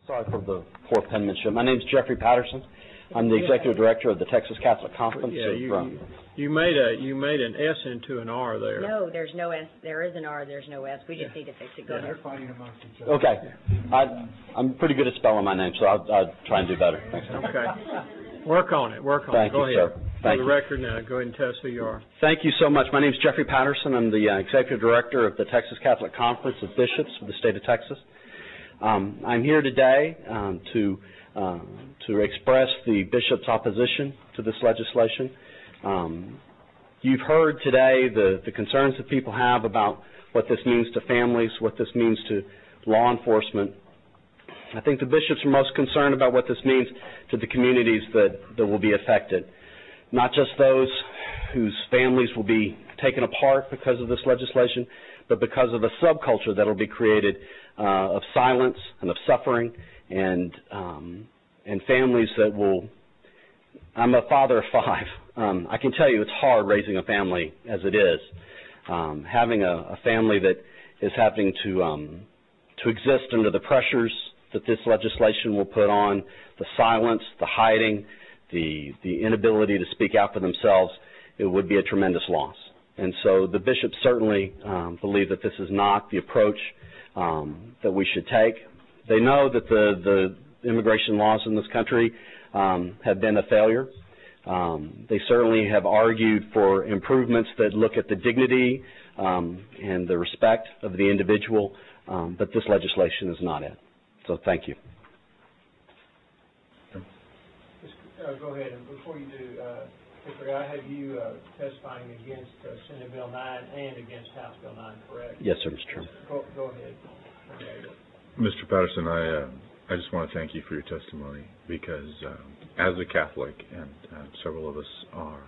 Sorry for the poor penmanship. My name is Jeffrey Patterson. I'm the Executive Director of the Texas Catholic Conference. Yeah, you made an S into an R there. No, there's no S. There is an R. There's no S. We just need to fix it. Go ahead. Okay. I'm pretty good at spelling my name, so I'll try and do better. Thanks. Okay. Work on it. Work on it. Go ahead. Sir. Thank For the you. record now, go ahead and tell us who you are. Thank you so much. My name is Jeffrey Patterson. I'm the Executive Director of the Texas Catholic Conference of Bishops for the state of Texas. I'm here today to express the bishop's opposition to this legislation. You've heard today the concerns that people have about what this means to families, what this means to law enforcement. I think the bishops are most concerned about what this means to the communities that will be affected, not just those whose families will be taken apart because of this legislation, but because of the subculture that will be created of silence and of suffering and families that will. I'm a father of 5. I can tell you it's hard raising a family as it is. Having a family that is having to exist under the pressures that this legislation will put on, the silence, the hiding, the inability to speak out for themselves, it would be a tremendous loss. And so the bishops certainly believe that this is not the approach that we should take. They know that the immigration laws in this country have been a failure. They certainly have argued for improvements that look at the dignity and the respect of the individual, but this legislation is not it. So thank you. Go ahead, and before you do, Secretary, I have you testifying against Senate Bill 9 and against House Bill 9, correct? Yes, sir, Mr. Chairman. Go ahead. Mr. Patterson, I just want to thank you for your testimony because as a Catholic, and several of us are,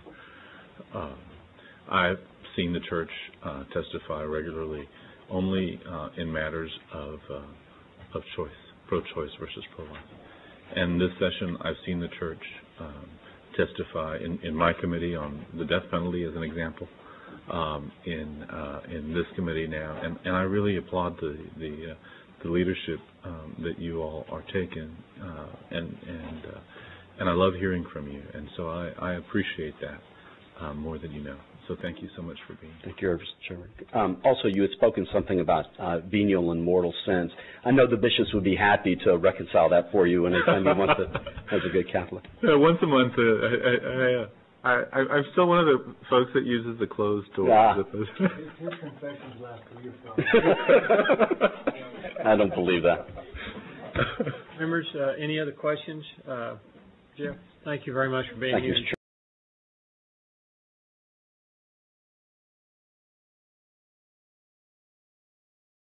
I've seen the church testify regularly only in matters of choice, pro-choice versus pro-life. And this session, I've seen the church testify in my committee on the death penalty as an example, in this committee now, and I really applaud the leadership that you all are taking, and I love hearing from you, and so I appreciate that more than you know. So thank you so much for being here. Thank you, Mr. Chairman. Also, you had spoken something about venial and mortal sins. I know the bishops would be happy to reconcile that for you anytime you want to, as a good Catholic. Once a month, I'm still one of the folks that uses the closed door. His confessions last for you. I don't believe that. Members, any other questions? Jeff, thank you very much for being here. Thank you, Mr. Chairman.